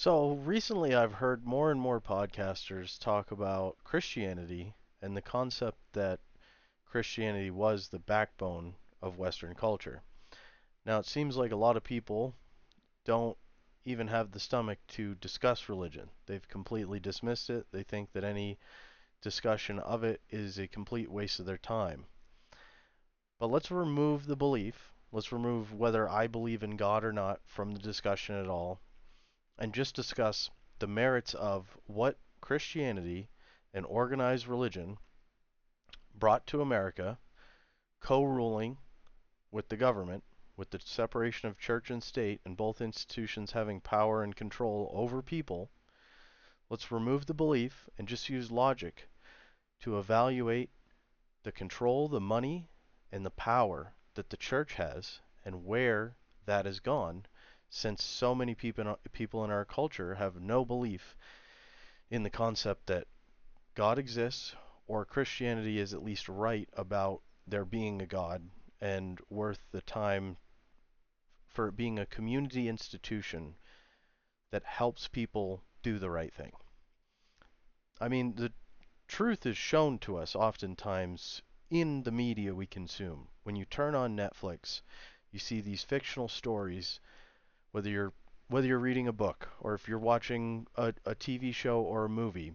So recently, I've heard more and more podcasters talk about Christianity and the concept that Christianity was the backbone of Western culture. Now, it seems like a lot of people don't even have the stomach to discuss religion. They've completely dismissed it. They think that any discussion of it is a complete waste of their time. But let's remove the belief. Let's remove whether I believe in God or not from the discussion at all and just discuss the merits of what Christianity and organized religion brought to America, co-ruling with the government, with the separation of church and state, and both institutions having power and control over people. Let's remove the belief and just use logic to evaluate the control, the money, and the power that the church has and where that has gone, since so many people in our culture have no belief in the concept that God exists or Christianity is at least right about there being a God and worth the time for it being a community institution that helps people do the right thing. I mean, the truth is shown to us oftentimes in the media we consume. When you turn on Netflix, you see these fictional stories, whether you're reading a book or if you're watching a TV show or a movie.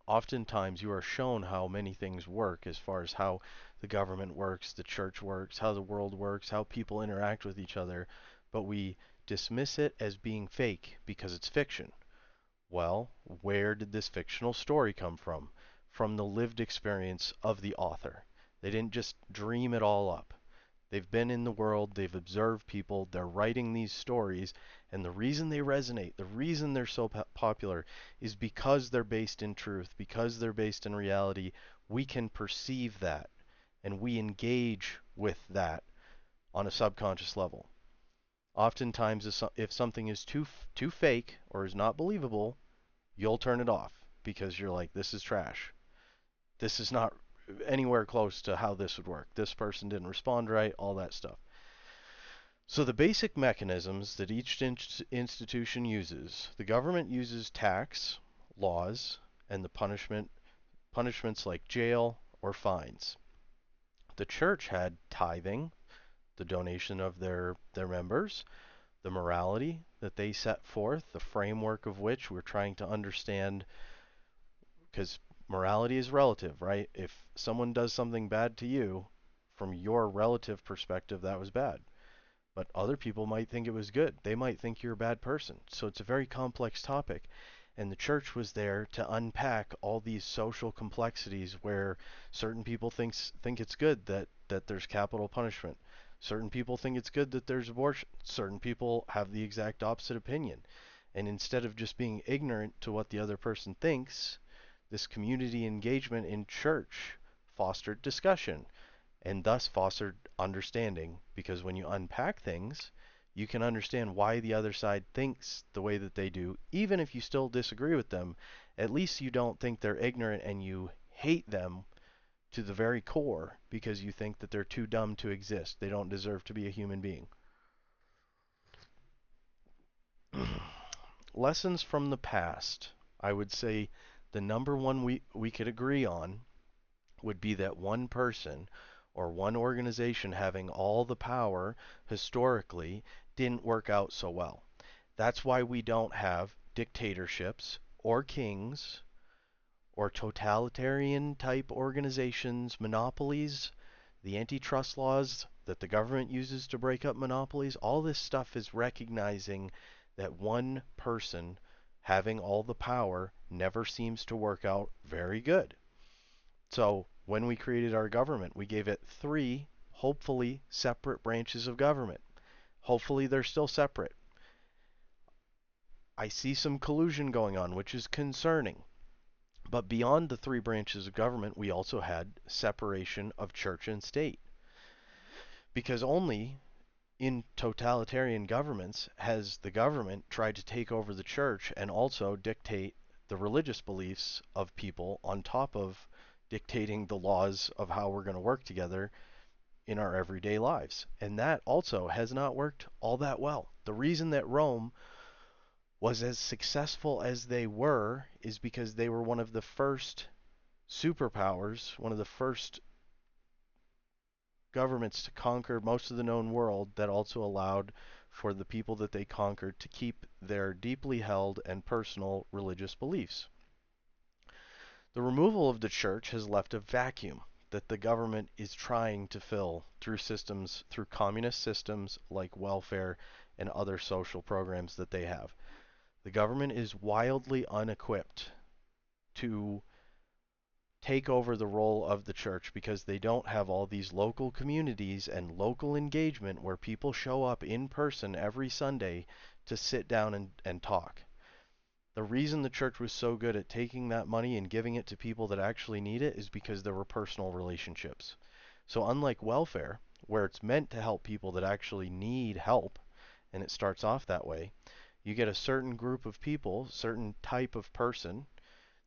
Oftentimes you are shown how many things work as far as how the government works, the church works, how the world works, how people interact with each other, but we dismiss it as being fake because it's fiction. Well, where did this fictional story come from? From the lived experience of the author. They didn't just dream it all up. They've been in the world, they've observed people, they're writing these stories, and the reason they resonate, the reason they're so popular is because they're based in truth, because they're based in reality. We can perceive that, and we engage with that on a subconscious level. Oftentimes, if something is too fake or is not believable, you'll turn it off because you're like, this is trash. This is not anywhere close to how this would work. This person didn't respond right, all that stuff. So the basic mechanisms that each institution uses, the government uses tax, laws, and the punishments like jail or fines. The church had tithing, the donation of their members, the morality that they set forth, the framework of which we're trying to understand, because morality is relative, right? If someone does something bad to you, from your relative perspective, that was bad. But other people might think it was good. They might think you're a bad person. So it's a very complex topic. And the church was there to unpack all these social complexities where certain people think it's good that there's capital punishment. Certain people think it's good that there's abortion. Certain people have the exact opposite opinion. And instead of just being ignorant to what the other person thinks, this community engagement in church fostered discussion and thus fostered understanding, because when you unpack things, you can understand why the other side thinks the way that they do. Even if you still disagree with them, at least you don't think they're ignorant and you hate them to the very core because you think that they're too dumb to exist. They don't deserve to be a human being. Lessons from the past. I would say the number one we could agree on would be that one person or one organization having all the power historically didn't work out so well. That's why we don't have dictatorships or kings or totalitarian type organizations, monopolies, the antitrust laws that the government uses to break up monopolies. All this stuff is recognizing that one person having all the power never seems to work out very good. So when we created our government, we gave it three, hopefully, separate branches of government. Hopefully, they're still separate. I see some collusion going on, which is concerning. But beyond the three branches of government, we also had separation of church and state. Because only in totalitarian governments has the government tried to take over the church and also dictate the religious beliefs of people on top of dictating the laws of how we're going to work together in our everyday lives. And that also has not worked all that well. The reason that Rome was as successful as they were is because they were one of the first superpowers, one of the first governments to conquer most of the known world that also allowed for the people that they conquered to keep their deeply held and personal religious beliefs. The removal of the church has left a vacuum that the government is trying to fill through systems, through communist systems like welfare and other social programs that they have. The government is wildly unequipped to take over the role of the church because they don't have all these local communities and local engagement where people show up in person every Sunday to sit down and talk. The reason the church was so good at taking that money and giving it to people that actually need it is because there were personal relationships. So unlike welfare, where it's meant to help people that actually need help, and it starts off that way, you get a certain group of people, certain type of person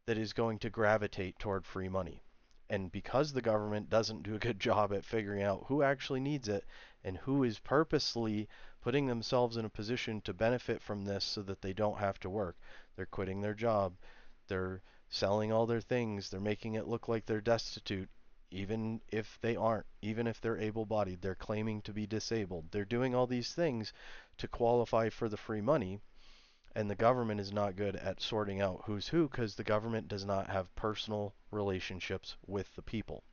that is going to gravitate toward free money. And because the government doesn't do a good job at figuring out who actually needs it and who is purposely putting themselves in a position to benefit from this so that they don't have to work, they're quitting their job, they're selling all their things, they're making it look like they're destitute, even if they aren't, even if they're able-bodied, they're claiming to be disabled. They're doing all these things to qualify for the free money, and the government is not good at sorting out who's who because the government does not have personal relationships with the people.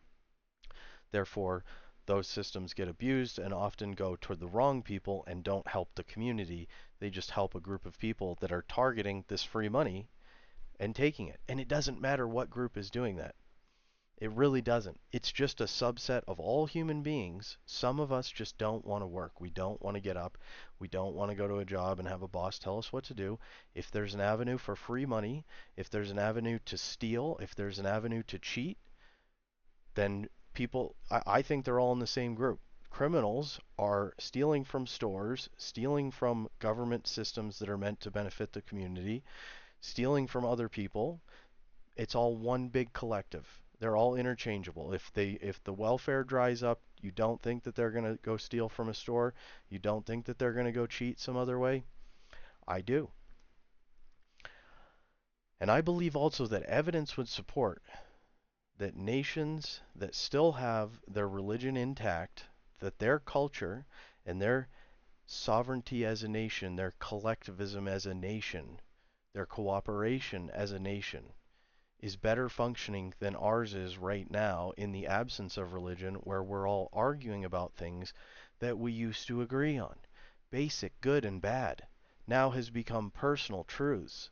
Therefore, those systems get abused and often go toward the wrong people and don't help the community. They just help a group of people that are targeting this free money and taking it. And it doesn't matter what group is doing that. It really doesn't. It's just a subset of all human beings. Some of us just don't want to work. We don't want to get up. We don't want to go to a job and have a boss tell us what to do. If there's an avenue for free money, if there's an avenue to steal, if there's an avenue to cheat, then people, I think they're all in the same group. Criminals are stealing from stores, stealing from government systems that are meant to benefit the community, stealing from other people. It's all one big collective. They're all interchangeable. If the welfare dries up, you don't think that they're going to go steal from a store. You don't think that they're going to go cheat some other way. I do. And I believe also that evidence would support that nations that still have their religion intact, that their culture and their sovereignty as a nation, their collectivism as a nation, their cooperation as a nation, is better functioning than ours is right now in the absence of religion, where we're all arguing about things that we used to agree on. Basic good and bad now has become personal truths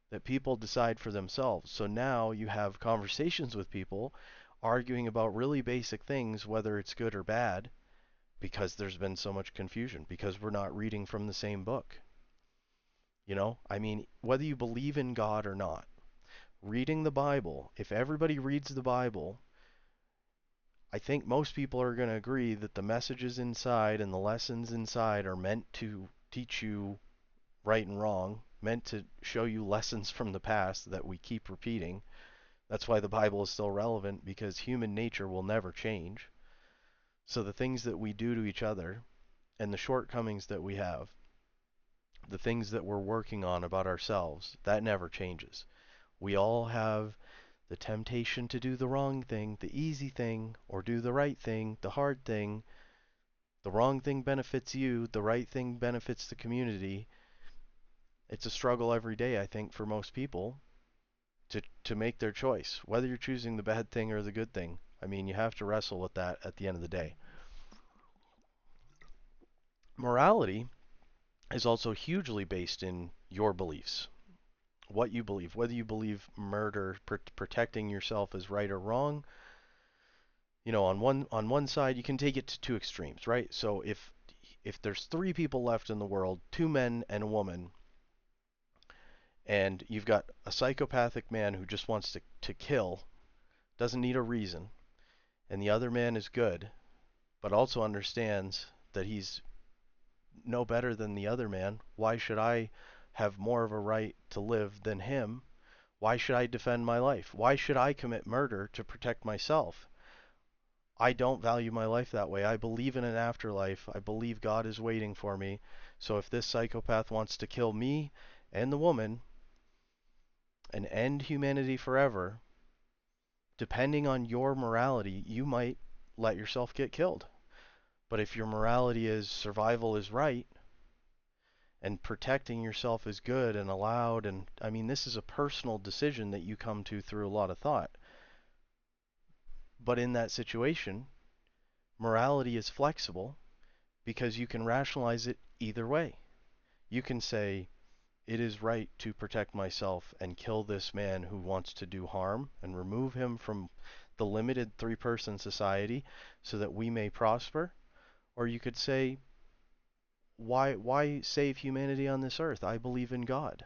that people decide for themselves. So now you have conversations with people arguing about really basic things, whether it's good or bad, because there's been so much confusion, because we're not reading from the same book. You know, I mean, whether you believe in God or not, reading the Bible, if everybody reads the Bible, I think most people are going to agree that the messages inside and the lessons inside are meant to teach you right and wrong, meant to show you lessons from the past that we keep repeating. That's why the Bible is still relevant, because human nature will never change. So the things that we do to each other and the shortcomings that we have, the things that we're working on about ourselves, that never changes. We all have the temptation to do the wrong thing, the easy thing, or do the right thing, the hard thing. The wrong thing benefits you, the right thing benefits the community. It's a struggle every day, I think, for most people to make their choice, whether you're choosing the bad thing or the good thing. I mean, you have to wrestle with that at the end of the day. Morality is also hugely based in your beliefs, what you believe, whether you believe murder, protecting yourself is right or wrong. You know, on one side, you can take it to two extremes, right? So if there's three people left in the world, two men and a woman, and you've got a psychopathic man who just wants to kill, doesn't need a reason, and the other man is good, but also understands that he's no better than the other man, why should I have more of a right to live than him? Why should I defend my life? Why should I commit murder to protect myself? I don't value my life that way. I believe in an afterlife. I believe God is waiting for me. So if this psychopath wants to kill me and the woman and end humanity forever, depending on your morality, you might let yourself get killed. But if your morality is survival is right and protecting yourself is good and allowed, and I mean, this is a personal decision that you come to through a lot of thought. But in that situation, morality is flexible because you can rationalize it either way. You can say, it is right to protect myself and kill this man who wants to do harm and remove him from the limited three-person society so that we may prosper. Or you could say, why save humanity on this earth? I believe in God.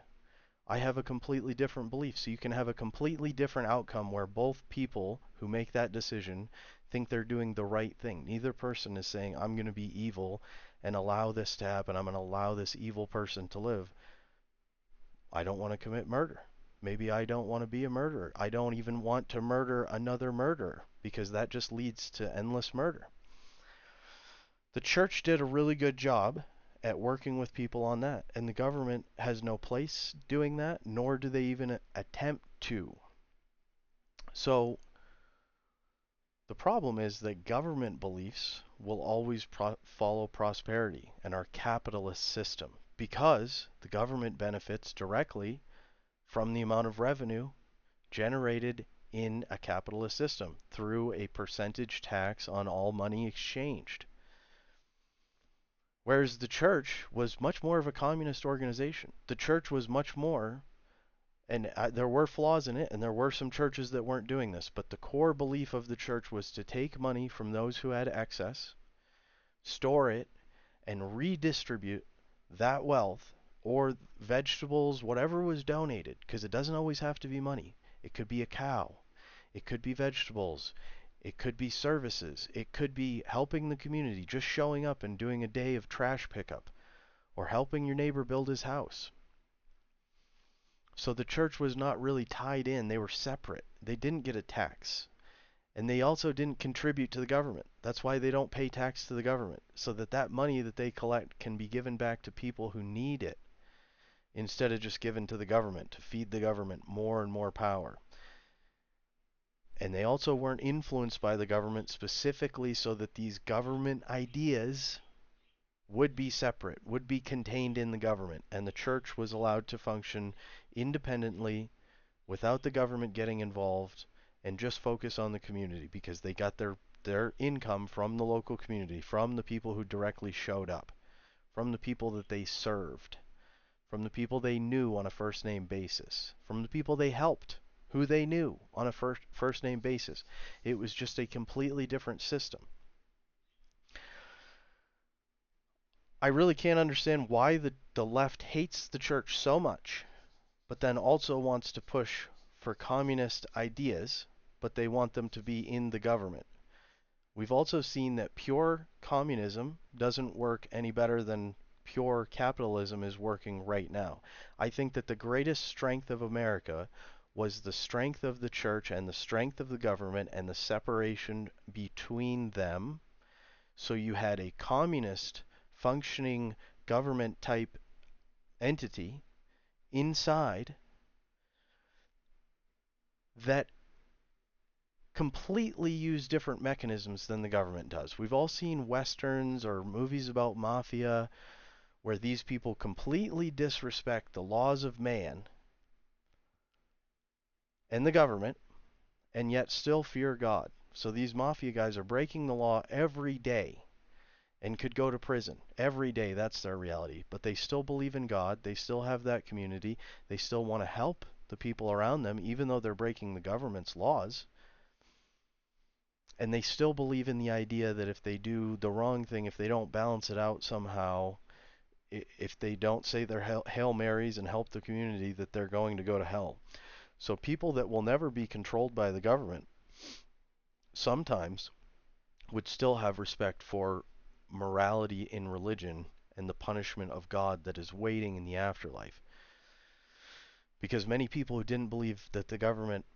I have a completely different belief. So you can have a completely different outcome where both people who make that decision think they're doing the right thing. Neither person is saying, I'm going to be evil and allow this to happen. I'm going to allow this evil person to live. I don't want to commit murder. Maybe I don't want to be a murderer. I don't even want to murder another murderer because that just leads to endless murder. The church did a really good job at working with people on that, and the government has no place doing that, nor do they even attempt to. So the problem is that government beliefs will always follow prosperity and our capitalist system because the government benefits directly from the amount of revenue generated in a capitalist system through a percentage tax on all money exchanged. Whereas the church was much more of a communist organization. The church was much more, and there were flaws in it, and there were some churches that weren't doing this, but the core belief of the church was to take money from those who had excess, store it, and redistribute that wealth or vegetables, whatever was donated, because it doesn't always have to be money. It could be a cow. It could be vegetables. It could be services. It could be helping the community, just showing up and doing a day of trash pickup, or helping your neighbor build his house. So the church was not really tied in. They were separate. They didn't get a tax. And they also didn't contribute to the government. That's why they don't pay tax to the government, so that that money that they collect can be given back to people who need it, instead of just given to the government to feed the government more and more power. And they also weren't influenced by the government specifically so that these government ideas would be separate, would be contained in the government, and the church was allowed to function independently without the government getting involved and just focus on the community because they got their income from the local community, from the people who directly showed up, from the people that they served, from the people they knew on a first name basis, from the people they helped, who they knew on a first name basis. It was just a completely different system. I really can't understand why the left hates the church so much, but then also wants to push for communist ideas, but they want them to be in the government. We've also seen that pure communism doesn't work any better than pure capitalism is working right now. I think that the greatest strength of America was the strength of the church and the strength of the government and the separation between them. So you had a communist functioning government type entity inside that completely use different mechanisms than the government does. We've all seen westerns or movies about mafia where these people completely disrespect the laws of man and the government and yet still fear God. So these mafia guys are breaking the law every day and could go to prison every day. That's their reality. But they still believe in God. They still have that community. They still want to help the people around them, even though they're breaking the government's laws. And they still believe in the idea that if they do the wrong thing, if they don't balance it out somehow, if they don't say their Hail Marys and help the community, that they're going to go to hell. So people that will never be controlled by the government sometimes would still have respect for morality in religion and the punishment of God that is waiting in the afterlife. Because many people who didn't believe that the government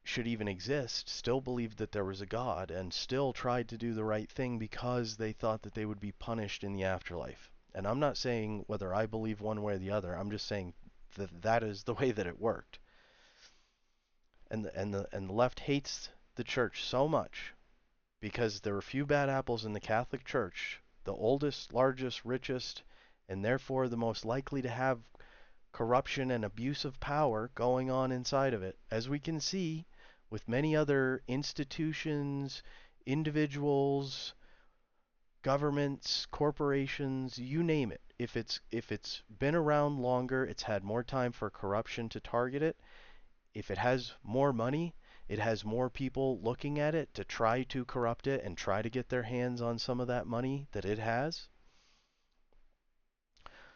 should even exist still believed that there was a God and still tried to do the right thing because they thought that they would be punished in the afterlife. And I'm not saying whether I believe one way or the other. I'm just saying that is the way that it worked. And the left hates the church so much because there are few bad apples in the Catholic Church, the oldest, largest, richest, and therefore the most likely to have corruption and abuse of power going on inside of it, as we can see with many other institutions, individuals, governments, corporations, you name it. If it's been around longer, it's had more time for corruption to target it. If it has more money, it has more people looking at it to try to corrupt it and try to get their hands on some of that money that it has.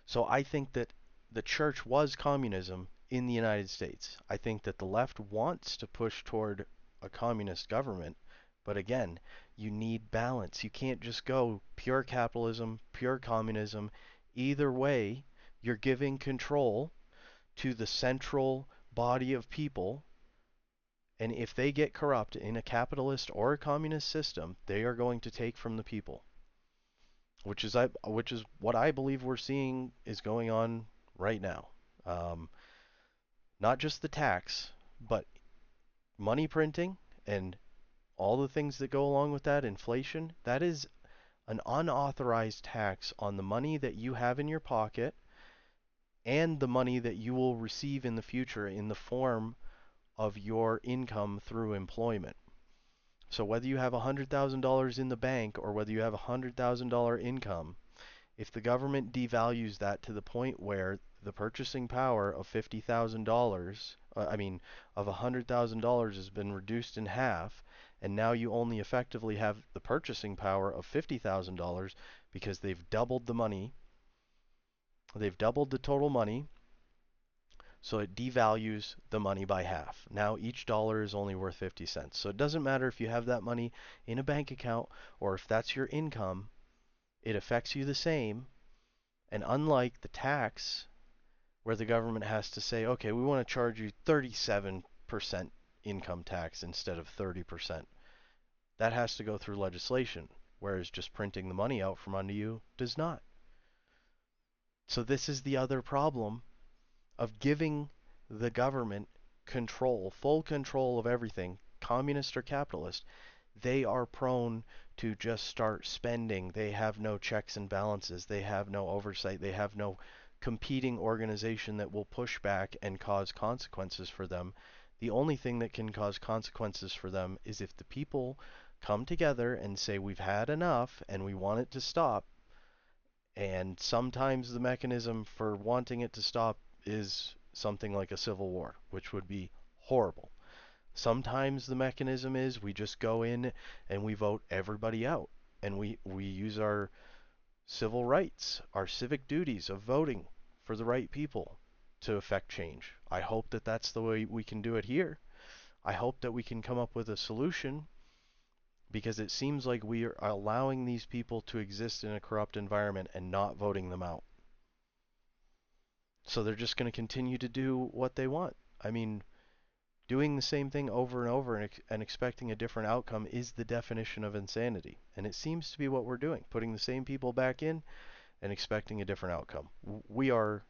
So I think that the church was communism in the United States. I think that the left wants to push toward a communist government, but again, you need balance. You can't just go pure capitalism, pure communism. Either way, you're giving control to the central body of people, and if they get corrupt in a capitalist or a communist system, they are going to take from the people, which is what I believe we're seeing is going on right now. Um, Not just the tax, but money printing and all the things that go along with that, inflation. That is an unauthorized tax on the money that you have in your pocket and the money that you will receive in the future in the form of your income through employment. So whether you have $100,000 in the bank or whether you have a $100,000 income, if the government devalues that to the point where the purchasing power of $50,000, of $100,000 has been reduced in half, and now you only effectively have the purchasing power of $50,000 because they've doubled the money, they've doubled the total money, so it devalues the money by half. Now each dollar is only worth 50 cents. So it doesn't matter if you have that money in a bank account or if that's your income, it affects you the same. And unlike the tax, where the government has to say, okay, we want to charge you 37% income tax instead of 30%, that has to go through legislation, whereas just printing the money out from under you does not. So this is the other problem of giving the government control, full control of everything, communist or capitalist. They are prone to just start spending. They have no checks and balances. They have no oversight. They have no competing organization that will push back and cause consequences for them. The only thing that can cause consequences for them is if the people come together and say we've had enough and we want it to stop. And sometimes the mechanism for wanting it to stop is something like a civil war, which would be horrible. Sometimes the mechanism is we just go in and we vote everybody out. And we use our civil rights, our civic duties of voting for the right people to affect change. I hope that that's the way we can do it here. I hope that we can come up with a solution because it seems like we are allowing these people to exist in a corrupt environment and not voting them out. So they're just going to continue to do what they want. I mean, doing the same thing over and over and expecting a different outcome is the definition of insanity. And it seems to be what we're doing, putting the same people back in and expecting a different outcome. We are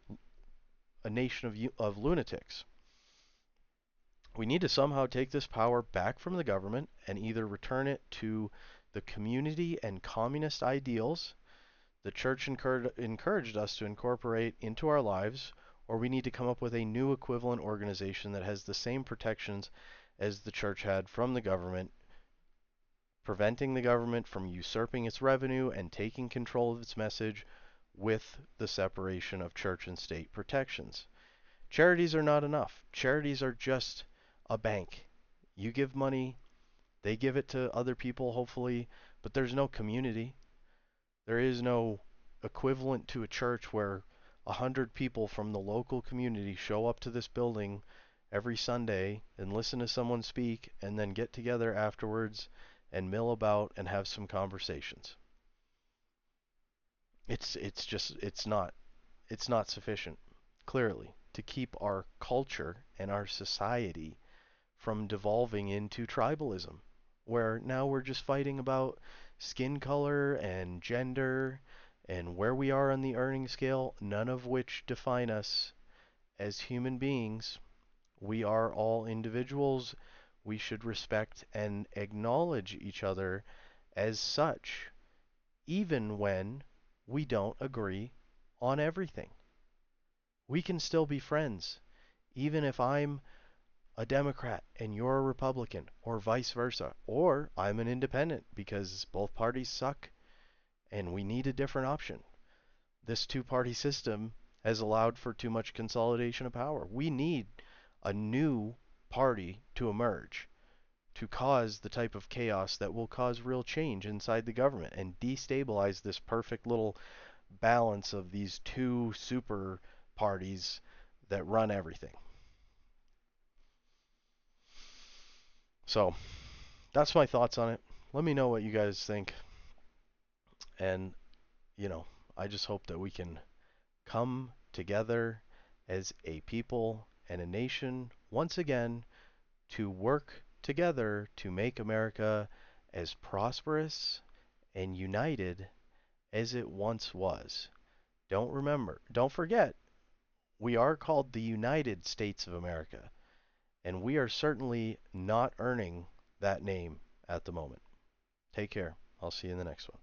a nation of lunatics. We need to somehow take this power back from the government and either return it to the community and communist ideals the church encouraged us to incorporate into our lives, or we need to come up with a new equivalent organization that has the same protections as the church had from the government, preventing the government from usurping its revenue and taking control of its message with the separation of church and state protections. Charities are not enough. Charities are just a bank. You give money, they give it to other people, hopefully, but there's no community. There is no equivalent to a church where 100 people from the local community show up to this building every Sunday and listen to someone speak and then get together afterwards and mill about and have some conversations. It's not sufficient, clearly, to keep our culture and our society from devolving into tribalism, where now we're just fighting about skin color and gender and where we are on the earning scale, none of which define us as human beings, we are all individuals. We should respect and acknowledge each other as such, even when we don't agree on everything. We can still be friends, even if I'm a Democrat and you're a Republican, or vice versa, or I'm an independent because both parties suck and we need a different option. This two-party system has allowed for too much consolidation of power. We need a new party to emerge to cause the type of chaos that will cause real change inside the government and destabilize this perfect little balance of these two super parties that run everything. So that's my thoughts on it. Let me know what you guys think. And, you know, I just hope that we can come together as a people and a nation once again to work together to make America as prosperous and united as it once was. Don't forget, we are called the United States of America, and we are certainly not earning that name at the moment. Take care. I'll see you in the next one.